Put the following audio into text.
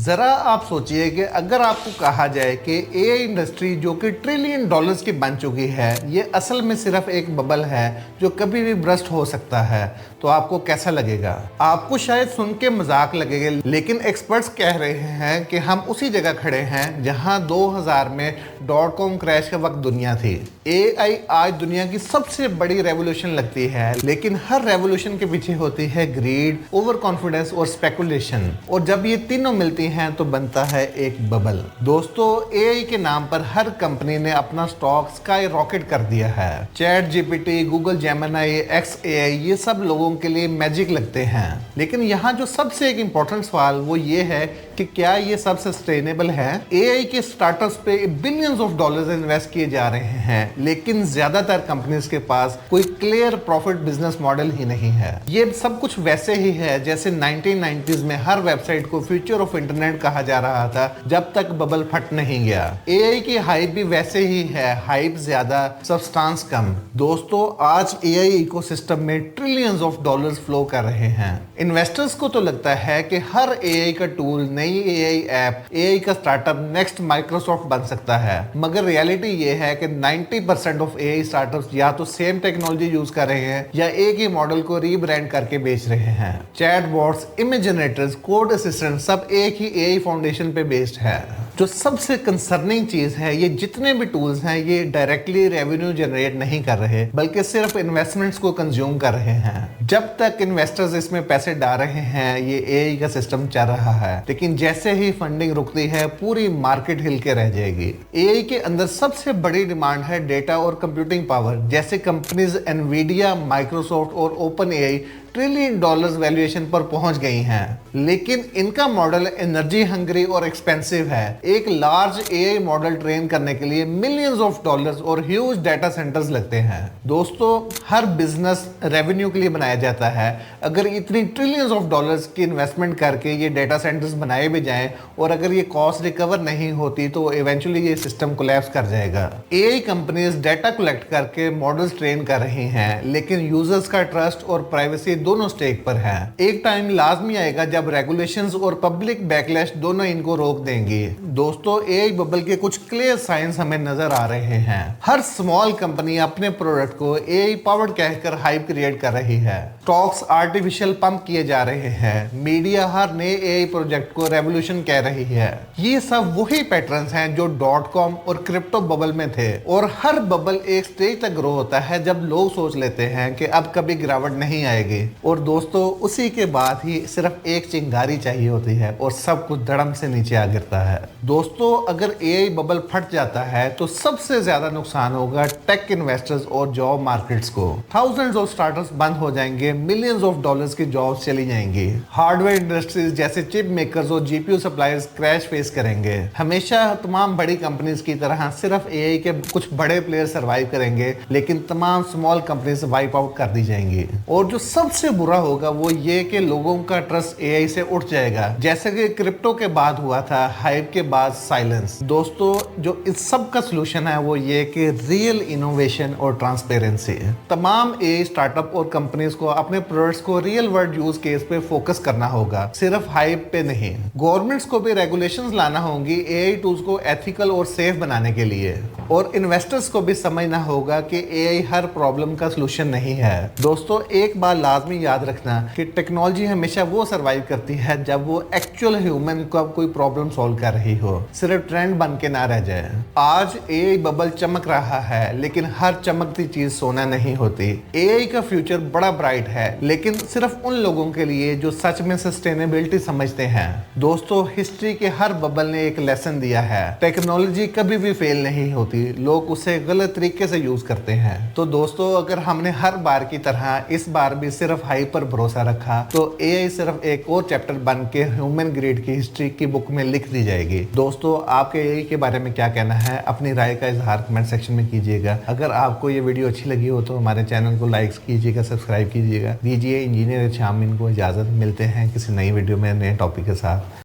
जरा आप सोचिए कि अगर आपको कहा जाए कि एआई इंडस्ट्री जो कि ट्रिलियन डॉलर्स की बन चुकी है, ये असल में सिर्फ एक बबल है जो कभी भी ब्रस्ट हो सकता है, तो आपको कैसा लगेगा? आपको शायद सुन के मजाक लगेगा, लेकिन एक्सपर्ट्स कह रहे हैं कि हम उसी जगह खड़े हैं जहां 2000 में .com क्रैश के वक्त दुनिया थी। एआई आज दुनिया की सबसे बड़ी रेवोल्यूशन लगती है, लेकिन हर रेवोल्यूशन के पीछे होती है ग्रीड, ओवर कॉन्फिडेंस और स्पेकुलेशन, और जब ये तीनों मिलती हैं तो बनता है एक बबल। दोस्तों, एआई के नाम पर हर कंपनी ने अपना स्टॉक स्काई रॉकेट कर दिया है। Chat GPT, Google Gemini, x AI, ये सब लोगों के लिए मैजिक लगते हैं, लेकिन यहाँ जो सबसे एक इम्पोर्टेंट सवाल वो ये है कि क्या ये सब सस्टेनेबल है? एआई के स्टार्टअप्स पे बिलियंस ऑफ डॉलर्स इन्वेस्ट किए जा रहे हैं, लेकिन ज्यादातर कंपनीज के पास कोई क्लियर प्रॉफिट बिजनेस मॉडल ही नहीं है। ये सब कुछ वैसे ही है जैसे 1990s में हर वेबसाइट को फ्यूचर ऑफ इंटरनेट कहा जा रहा था जब तक बबल फट नहीं गया। एआई की हाइप भी वैसे ही है, हाइप ज्यादा, सब्सटेंस कम। दोस्तों, आज एआई इकोसिस्टम में ट्रिलियंस ऑफ डॉलर्स फ्लो कर रहे हैं। इन्वेस्टर्स को तो लगता है कि हर एआई का टूल, नई एआई ऐप, एआई का स्टार्टअप नेक्स्ट माइक्रोसॉफ्ट बन सकता है, मगर रियलिटी ये है कि 90% ऑफ एआई स्टार्टअप्स या तो सेम टेक्नोलॉजी यूज कर रहे हैं या एक ही मॉडल को रीब्रांड करके बेच रहे हैं। Chatbots, image generators, code assistant sub एक ही एआई फाउंडेशन पे बेस्ड है। जो सबसे कंसर्निंग चीज है, ये जितने भी टूल्स हैं ये डायरेक्टली रेवेन्यू जनरेट नहीं कर रहे, बल्कि सिर्फ इन्वेस्टमेंट्स को कंज्यूम कर रहे हैं। जब तक इन्वेस्टर्स इसमें पैसे डाल रहे हैं, ये एआई का सिस्टम चल रहा है, लेकिन जैसे ही फंडिंग रुकती है, पूरी मार्केट हिल के रह जाएगी। एआई के अंदर सबसे बड़ी डिमांड है डेटा और कंप्यूटिंग पावर। जैसे कंपनीज एनवीडिया, माइक्रोसॉफ्ट और open AI trillion dollars valuation पर पहुंच गई हैं, लेकिन इनका मॉडल एनर्जी हंग्री और एक्सपेंसिव है। एक लार्ज एआई मॉडल ट्रेन करने के लिए मिलियंस ऑफ डॉलर्स और ह्यूज डाटा सेंटर्स लगते हैं। दोस्तों, हर बिजनेस रेवेन्यू के लिए बनाया जाता है। अगर इतनी ट्रिलियंस ऑफ डॉलर्स की इन्वेस्टमेंट करके ये डाटा सेंटर्स बनाए भी जाएं और अगर ये कॉस्ट रिकवर नहीं होती तो इवेंचुअली ये सिस्टम कोलैप्स कर जाएगा। एआई कंपनीज डाटा कलेक्ट करके मॉडल्स ट्रेन कर रही हैं, लेकिन यूजर्स का ट्रस्ट और प्राइवेसी दोनों स्टेक पर है। एक टाइम लाजमी आएगा जब रेगुलेशंस और पब्लिक बैकलैश दोनों इनको रोक देंगे। दोस्तों, एआई बबल के कुछ क्लियर साइंस हमें नजर आ रहे हैं। हर स्मॉल कंपनी अपने प्रोडक्ट को एआई पावर्ड कहकर हाइप क्रिएट कर रही है। स्टॉक्स आर्टिफिशियल पंप किए जा रहे हैं। मीडिया हर नए एआई प्रोजेक्ट को रेवोल्यूशन कह रही है। ये सब वही पैटर्न्स हैं जो .com और क्रिप्टो बबल में थे, और हर बबल एक स्टेज तक ग्रो होता है जब लोग सोच लेते हैं कि अब कभी गिरावट नहीं आएगी, और दोस्तों उसी के बाद ही सिर्फ एक चिंगारी चाहिए होती है और सब कुछ धड़म से नीचे आ गिरता है। दोस्तों, अगर एआई बबल फट जाता है तो सबसे ज्यादा नुकसान होगा टेक इन्वेस्टर्स और जॉब मार्केट्स को। थाउजेंड्स ऑफ स्टार्टअप्स बंद हो जाएंगे, मिलियंस ऑफ डॉलर्स की जॉब्स चली जाएंगी। हार्डवेयर इंडस्ट्रीज जैसे चिप मेकर्स और जीपीयू सप्लायर्स क्रैश फेस करेंगे। हमेशा तमाम बड़ी कंपनीज की तरह सिर्फ एआई के कुछ बड़े प्लेयर सर्वाइव करेंगे, लेकिन तमाम स्मॉल कंपनीज वाइप आउट कर दी जाएंगी। और जो सबसे बुरा होगा वो ये कि लोगों का ट्रस्ट एआई से उठ जाएगा, जैसे कि क्रिप्टो के बाद हुआ था, हाइप के बाद साइलेंस। दोस्तों, जो इस सब का सलूशन है वो ये कि रियल इनोवेशन और ट्रांसपेरेंसी। तमाम एआई स्टार्टअप और कंपनीज को अपने प्रोडक्ट्स को रियल वर्ल्ड यूज केस पे फोकस करना होगा, सिर्फ हाइप पे नहीं। गवर्नमेंट्स को भी रेगुलेशंस लाना होंगी एआई टूल्स को एथिकल और सेफ बनाने के लिए, और इन्वेस्टर्स को भी समझना होगा कि एआई हर प्रॉब्लम का सलूशन नहीं है। दोस्तों, एक बात लाजमी याद रखना कि टेक्नोलॉजी हमेशा वो सरवाइव करती है जब वो एक्चुअल ह्यूमन को कोई प्रॉब्लम सॉल्व कर रही हो, सिर्फ ट्रेंड बन के ना रह जाए। आज एआई बबल चमक रहा है, लेकिन हर चमकती चीज सोना नहीं होती। एआई का फ्यूचर बड़ा ब्राइट है, लेकिन सिर्फ उन लोगों के लिए जो सच में सस्टेनेबिलिटी समझते हैं। दोस्तों, हिस्ट्री के हर बबल ने एक लेसन दिया है, टेक्नोलॉजी कभी भी फेल नहीं होती, लोग उसे गलत तरीके से यूज करते हैं। तो दोस्तों, अगर हमने हर बार की तरह इस बार भी सिर्फ हाइप पर भरोसा रखा तो एआई सिर्फ एक और चैप्टर बन के ह्यूमन ग्रेड की हिस्ट्री की बुक में लिख दी जाएगी। दोस्तों, आपके एआई के बारे में क्या कहना है? अपनी राय का इजहार कमेंट सेक्शन में कीजिएगा। अगर आपको ये वीडियो अच्छी लगी हो तो हमारे चैनल को लाइक कीजिएगा, सब्सक्राइब कीजिएगा। दीजिए इंजीनियर शामिन को इजाजत। मिलते हैं किसी नई वीडियो में नए टॉपिक के साथ।